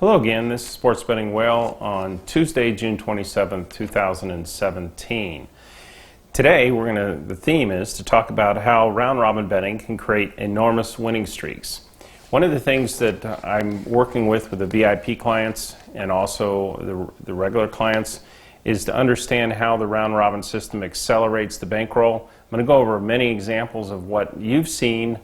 Hello again, this is Sports Betting Whale on Tuesday, June 27th, 2017. Today, the theme is to talk about how round-robin betting can create enormous winning streaks. One of the things that I'm working with the VIP clients and also the regular clients is to understand how the round-robin system accelerates the bankroll. I'm going to go over many examples of what you've seen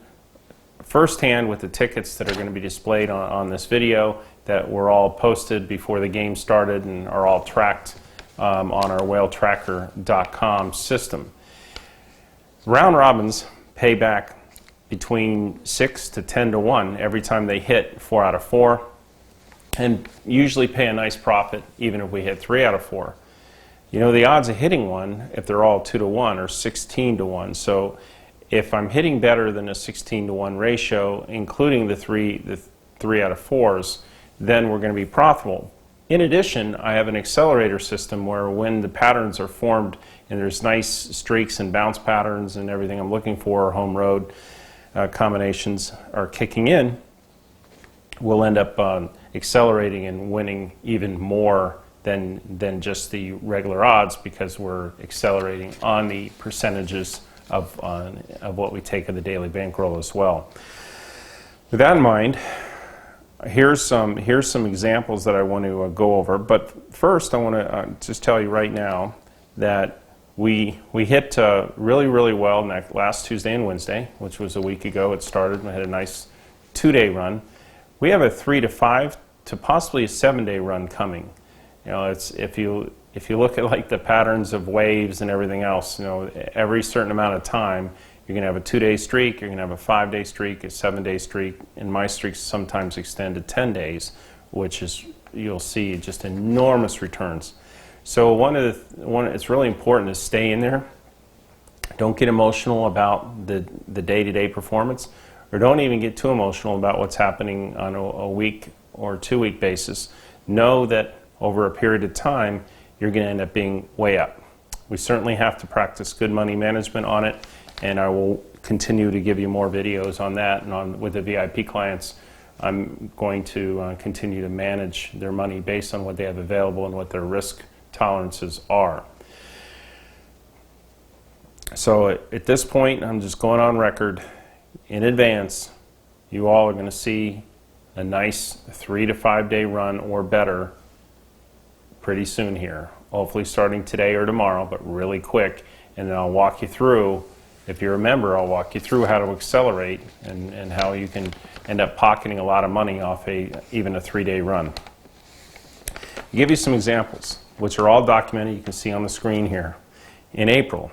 firsthand with the tickets that are going to be displayed on this video that were all posted before the game started and are all tracked on our whaletracker.com system. Round robins pay back between 6 to 10 to 1 every time they hit 4 out of 4 and usually pay a nice profit even if we hit 3 out of 4. You know, the odds of hitting one, if they're all 2 to 1, are 16 to 1. So if I'm hitting better than a 16 to 1 ratio, including the three out of 4s, then we're going to be profitable. In addition, I have an accelerator system where when the patterns are formed and there's nice streaks and bounce patterns and everything I'm looking for, home road combinations are kicking in, we'll end up accelerating and winning even more than just the regular odds because we're accelerating on the percentages of what we take of the daily bankroll as well. With that in mind, here's some examples that I want to go over. But first, I want to just tell you right now that we hit really well last Tuesday and Wednesday, which was a week ago. It started. We had a nice 2-day run. We have a 3 to 5 to possibly a 7-day run coming. You know, it's if you look at like the patterns of waves and everything else, you know, every certain amount of time, you're going to have a 2-day streak, you're going to have a 5-day streak, a 7-day streak, and my streaks sometimes extend to 10 days, which is, you'll see just enormous returns. So it's really important to stay in there. Don't get emotional about the day-to-day performance, or don't even get too emotional about what's happening on a week or 2-week basis. Know that over a period of time, you're going to end up being way up. We certainly have to practice good money management on it, and I will continue to give you more videos on that. And with the VIP clients, I'm going to continue to manage their money based on what they have available and what their risk tolerances are. So at this point, I'm just going on record in advance. You all are going to see a nice 3 to 5 day run or better pretty soon here. Hopefully starting today or tomorrow, but really quick. And then I'll walk you through, if you remember, I'll walk you through how to accelerate and how you can end up pocketing a lot of money off even a 3-day run. I'll give you some examples, which are all documented. You can see on the screen here. In April,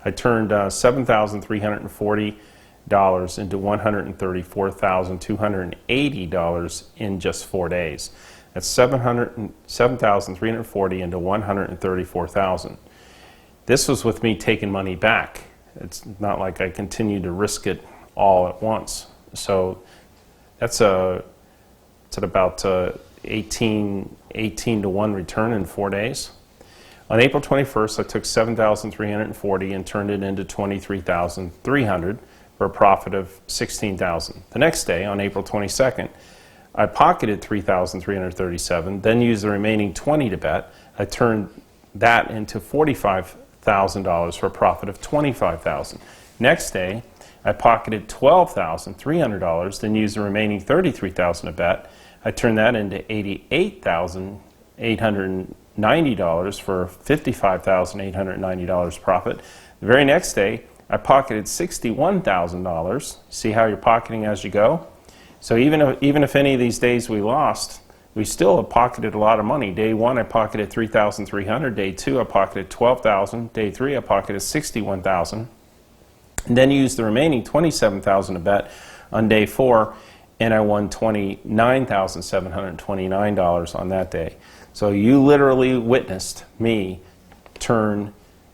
I turned $7,340 into $134,280 in just 4 days. That's $7,340 into $134,000. This was with me taking money back. It's not like I continued to risk it all at once. So that's at about 18 to 1 return in 4 days. On April 21st, I took $7,340 and turned it into $23,300 for a profit of $16,000. The next day, on April 22nd, I pocketed $3,337, then used the remaining $20 to bet. I turned that into $45,000 for a profit of $25,000. Next day, I pocketed $12,300, then used the remaining $33,000 to bet. I turned that into $88,890 for $55,890 profit. The very next day, I pocketed $61,000. See how you're pocketing as you go? So even if any of these days we lost, we still have pocketed a lot of money. Day 1, I pocketed $3,300. Day 2, I pocketed $12,000. Day 3, I pocketed $61,000. And then used the remaining $27,000 to bet on day 4, and I won $29,729 on that day. So you literally witnessed me turn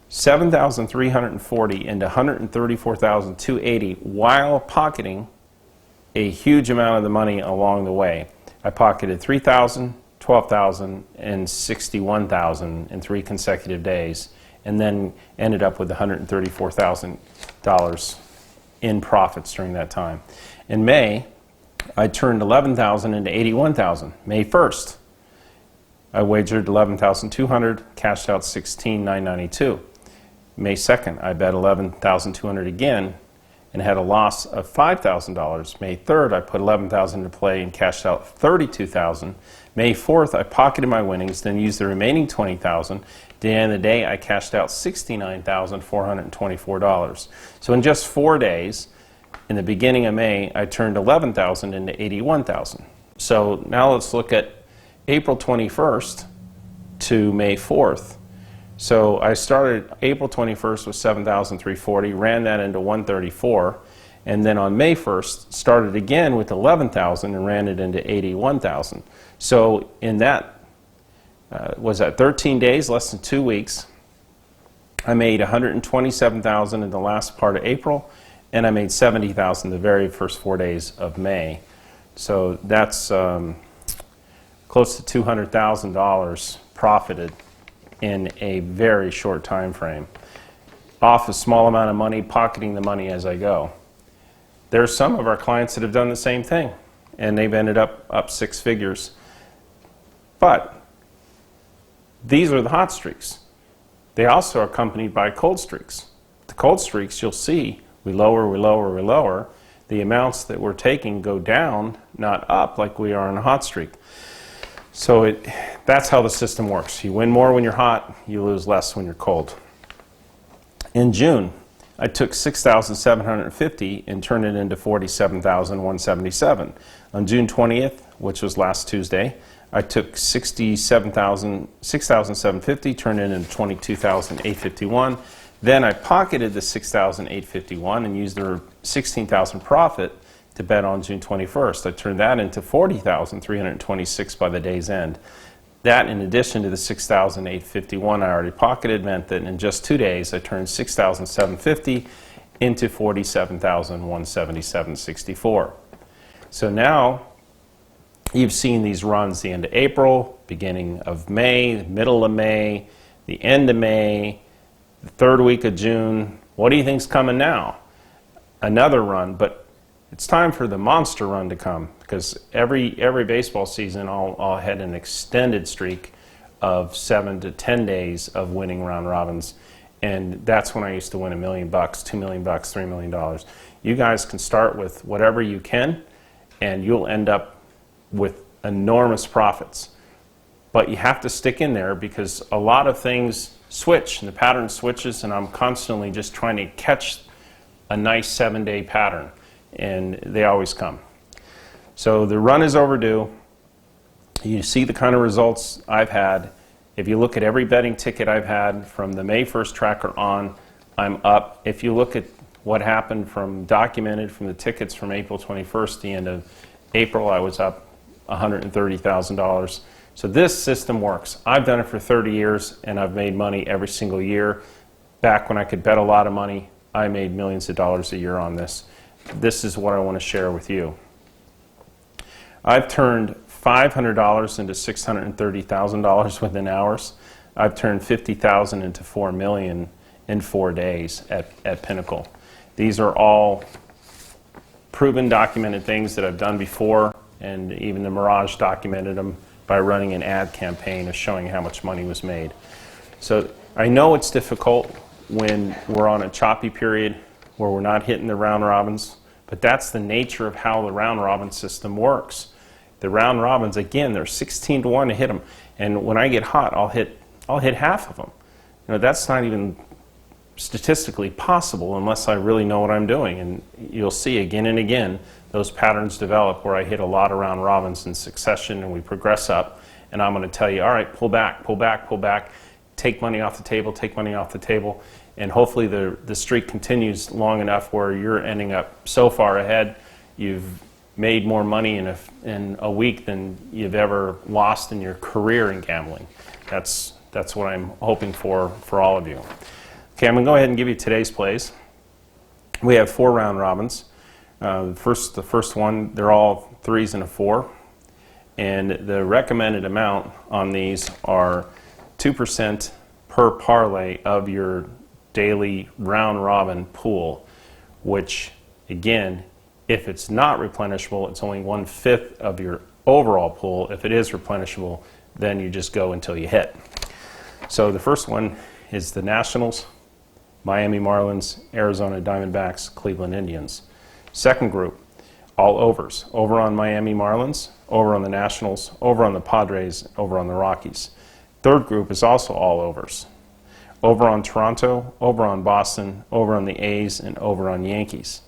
$7,340 into $134,280 while pocketing a huge amount of the money along the way. I pocketed $3,000, $12,000, and $61,000 in 3 consecutive days, and then ended up with $134,000 in profits during that time. In May, I turned 11,000 into 81,000. May 1st, I wagered 11,200, cashed out 16,992. May 2nd, I bet 11,200 again and had a loss of $5,000. May 3rd, I put 11,000 to play and cashed out 32,000. May 4th, I pocketed my winnings, then used the remaining 20,000. At the end of the day, I cashed out $69,424. So in just 4 days, in the beginning of May, I turned 11,000 into 81,000. So now let's look at April 21st to May 4th. So I started April 21st with 7,340, ran that into 134, and then on May 1st started again with 11,000 and ran it into 81,000. So in that, was that 13 days, less than 2 weeks, I made 127,000 in the last part of April, and I made 70,000 the very first 4 days of May. So that's close to $200,000 profited in a very short time frame, off a small amount of money, pocketing the money as I go. There's some of our clients that have done the same thing, and they've ended up 6 figures. But these are the hot streaks. They also are accompanied by cold streaks. The cold streaks, you'll see, we lower, we lower, we lower. The amounts that we're taking go down, not up like we are in a hot streak. So that's how the system works. You win more when you're hot, you lose less when you're cold. In June, I took 6,750 and turned it into 47,177. On June 20th, which was last Tuesday, I took 6,750, turned it into 22,851. Then I pocketed the 6,851 and used the 16,000 profit to bet on June 21st. I turned that into 40,326 by the day's end. That, in addition to the 6,851 I already pocketed, meant that in just 2 days I turned 6,750 into 47,177.64. So now you've seen these runs the end of April, beginning of May, the middle of May, the end of May, the 3rd week of June. What do you think's coming now? Another run, but it's time for the monster run to come, because every baseball season I'll head an extended streak of 7 to 10 days of winning round robins, and that's when I used to win $1 million, $2 million, $3 million. You guys can start with whatever you can, and you'll end up with enormous profits. But you have to stick in there, because a lot of things switch, and the pattern switches, and I'm constantly just trying to catch a nice 7-day pattern. And they always come. So the run is overdue. You see the kind of results I've had. If you look at every betting ticket I've had from the May 1st tracker on, I'm up. If you look at what happened documented from the tickets from April 21st, the end of April, I was up $130,000. So this system works. I've done it for 30 years, and I've made money every single year. Back when I could bet a lot of money, I made millions of dollars a year on this. This is what I want to share with you. I've turned $500 into $630,000 within hours. I've turned $50,000 into $4 million in 4 days at Pinnacle. These are all proven, documented things that I've done before, and even the Mirage documented them by running an ad campaign of showing how much money was made. So I know it's difficult when we're on a choppy period where we're not hitting the round robins, but that's the nature of how the round robin system works. The round robins, again, they're 16 to 1 to hit them, and when I get hot, I'll hit half of them. You know, that's not even statistically possible unless I really know what I'm doing, and you'll see again and again those patterns develop where I hit a lot of round robins in succession and we progress up, and I'm going to tell you, all right, pull back, pull back, pull back, take money off the table, take money off the table. And hopefully the streak continues long enough where you're ending up so far ahead, you've made more money in a week than you've ever lost in your career in gambling. That's what I'm hoping for all of you. Okay, I'm going to go ahead and give you today's plays. We have 4 round robins. The first one, they're all 3s and a 4. And the recommended amount on these are 2% per parlay of your daily round robin pool, which again If it's not replenishable, it's only 1/5 of your overall pool. If it is replenishable, then you just go until you hit. So the first one is the Nationals, Miami Marlins, Arizona Diamondbacks, Cleveland Indians. Second group, all overs. Over on Miami Marlins, over on the Nationals, over on the Padres, over on the Rockies. Third group is also all overs. Over on Toronto, over on Boston, over on the A's, and over on Yankees.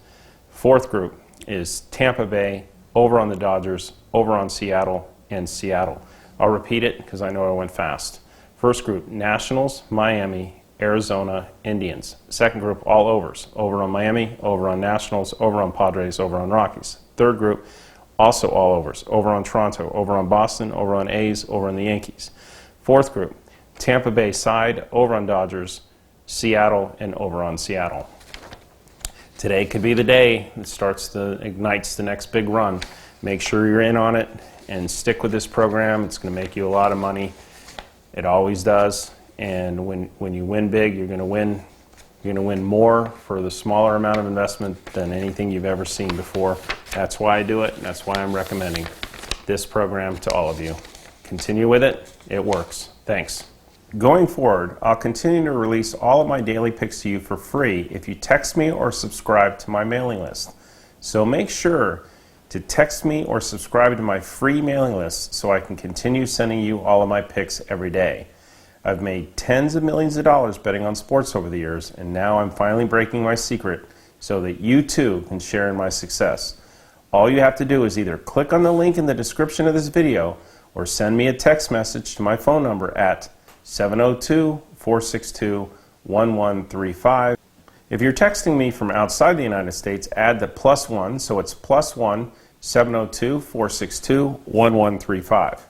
Fourth group is Tampa Bay, over on the Dodgers, over on Seattle, and Seattle. I'll repeat it because I know I went fast. First group, Nationals, Miami, Arizona, Indians. Second group, all overs. Over on Miami, over on Nationals, over on Padres, over on Rockies. Third group, also all overs. Over on Toronto, over on Boston, over on A's, over on the Yankees. Fourth group, Tampa Bay side, over on Dodgers, Seattle, and over on Seattle. Today could be the day that ignites the next big run. Make sure you're in on it and stick with this program. It's going to make you a lot of money. It always does. And when you win big, you're going to win more for the smaller amount of investment than anything you've ever seen before. That's why I do it, and that's why I'm recommending this program to all of you. Continue with it. It works. Thanks. Going forward, I'll continue to release all of my daily picks to you for free if you text me or subscribe to my mailing list. So make sure to text me or subscribe to my free mailing list so I can continue sending you all of my picks every day. I've made tens of millions of dollars betting on sports over the years, and now I'm finally breaking my secret so that you too can share in my success. All you have to do is either click on the link in the description of this video or send me a text message to my phone number at 702-462-1135. If you're texting me from outside the United States, add the +1, so it's +1 702-462-1135.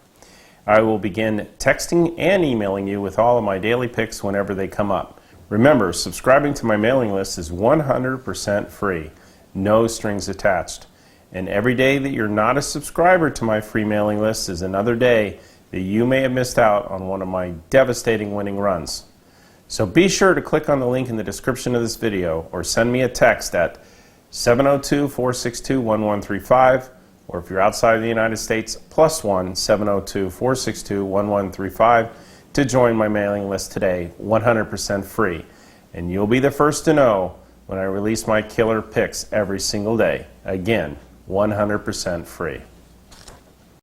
I will begin texting and emailing you with all of my daily picks whenever they come up. Remember, subscribing to my mailing list is 100% free, no strings attached. And every day that you're not a subscriber to my free mailing list is another day that you may have missed out on one of my devastating winning runs. So be sure to click on the link in the description of this video or send me a text at 702-462-1135, or if you're outside of the United States, +1 702-462-1135 to join my mailing list today, 100% free. And you'll be the first to know when I release my killer picks every single day. Again, 100% free.